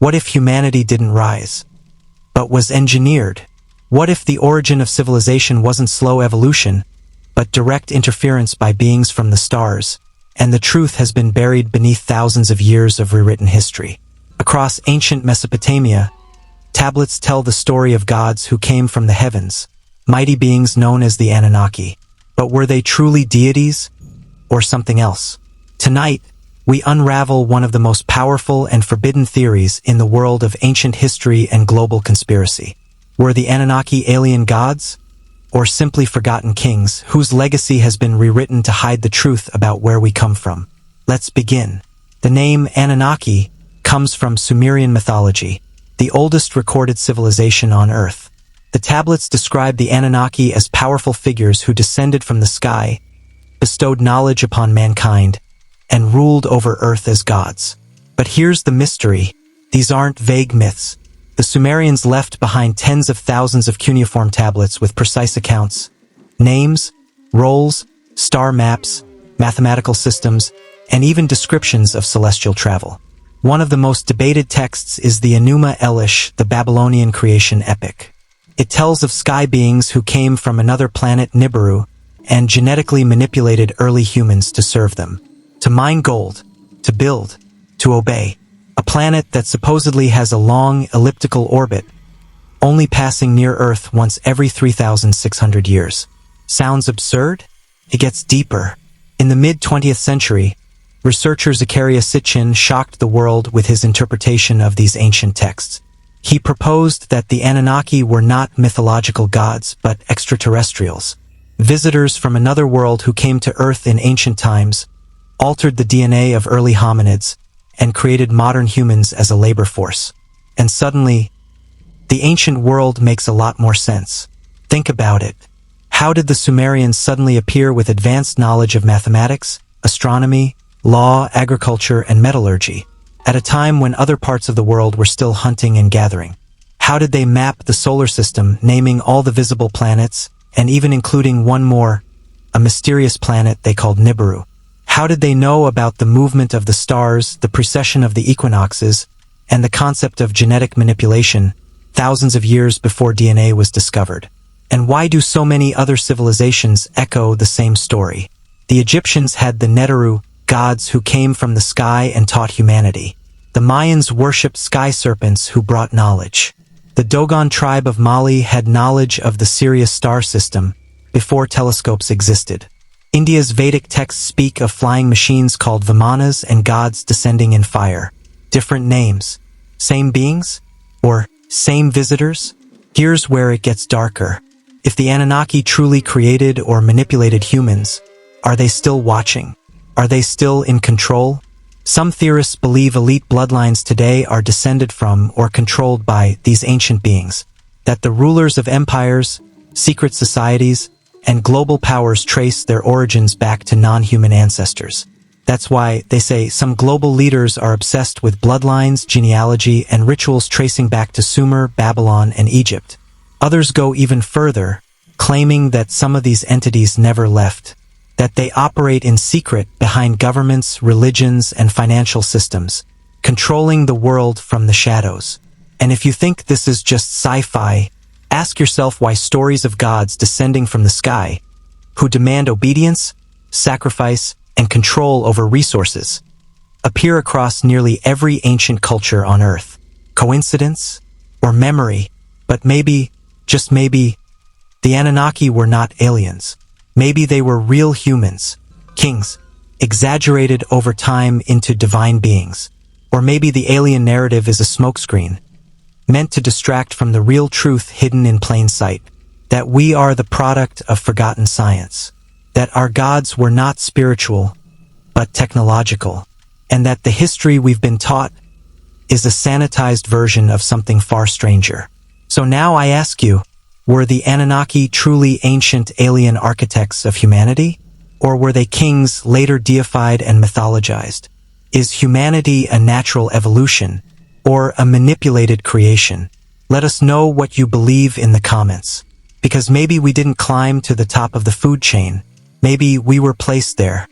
What if humanity didn't rise, but was engineered? What if the origin of civilization wasn't slow evolution, but direct interference by beings from the stars, and the truth has been buried beneath thousands of years of rewritten history? Across ancient Mesopotamia, tablets tell the story of gods who came from the heavens, mighty beings known as the Anunnaki. But were they truly deities, or something else? Tonight, we unravel one of the most powerful and forbidden theories in the world of ancient history and global conspiracy. Were the Anunnaki alien gods, or simply forgotten kings whose legacy has been rewritten to hide the truth about where we come from? Let's begin. The name Anunnaki comes from Sumerian mythology, the oldest recorded civilization on Earth. The tablets describe the Anunnaki as powerful figures who descended from the sky, bestowed knowledge upon mankind, and ruled over Earth as gods. But here's the mystery. These aren't vague myths. The Sumerians left behind tens of thousands of cuneiform tablets with precise accounts, names, roles, star maps, mathematical systems, and even descriptions of celestial travel. One of the most debated texts is the Enuma Elish, the Babylonian creation epic. It tells of sky beings who came from another planet, Nibiru, and genetically manipulated early humans to serve them. To mine gold, to build, to obey. A planet that supposedly has a long, elliptical orbit, only passing near Earth once every 3,600 years. Sounds absurd? It gets deeper. In the mid-20th century, researcher Zecharia Sitchin shocked the world with his interpretation of these ancient texts. He proposed that the Anunnaki were not mythological gods, but extraterrestrials, visitors from another world who came to Earth in ancient times, altered the DNA of early hominids, and created modern humans as a labor force. And suddenly, the ancient world makes a lot more sense. Think about it. How did the Sumerians suddenly appear with advanced knowledge of mathematics, astronomy, law, agriculture, and metallurgy, at a time when other parts of the world were still hunting and gathering? How did they map the solar system, naming all the visible planets, and even including one more, a mysterious planet they called Nibiru? How did they know about the movement of the stars, the precession of the equinoxes, and the concept of genetic manipulation thousands of years before DNA was discovered? And why do so many other civilizations echo the same story? The Egyptians had the Nibiru, gods who came from the sky and taught humanity. The Mayans worshipped sky serpents who brought knowledge. The Dogon tribe of Mali had knowledge of the Sirius star system before telescopes existed. India's Vedic texts speak of flying machines called Vimanas and gods descending in fire. Different names. Same beings? Or same visitors? Here's where it gets darker. If the Anunnaki truly created or manipulated humans, are they still watching? Are they still in control? Some theorists believe elite bloodlines today are descended from or controlled by these ancient beings, that the rulers of empires, secret societies, and global powers trace their origins back to non-human ancestors. That's why they say some global leaders are obsessed with bloodlines, genealogy, and rituals tracing back to Sumer, Babylon, and Egypt. Others go even further, claiming that some of these entities never left, that they operate in secret behind governments, religions, and financial systems, controlling the world from the shadows. And if you think this is just sci-fi, ask yourself why stories of gods descending from the sky, who demand obedience, sacrifice, and control over resources, appear across nearly every ancient culture on Earth. Coincidence? Or memory? But maybe, just maybe, the Anunnaki were not aliens. Maybe they were real humans, kings, exaggerated over time into divine beings. Or maybe the alien narrative is a smokescreen, meant to distract from the real truth hidden in plain sight, that we are the product of forgotten science, that our gods were not spiritual, but technological, and that the history we've been taught is a sanitized version of something far stranger. So now I ask you, were the Anunnaki truly ancient alien architects of humanity? Or were they kings later deified and mythologized? Is humanity a natural evolution, or a manipulated creation? Let us know what you believe in the comments. Because maybe we didn't climb to the top of the food chain. Maybe we were placed there.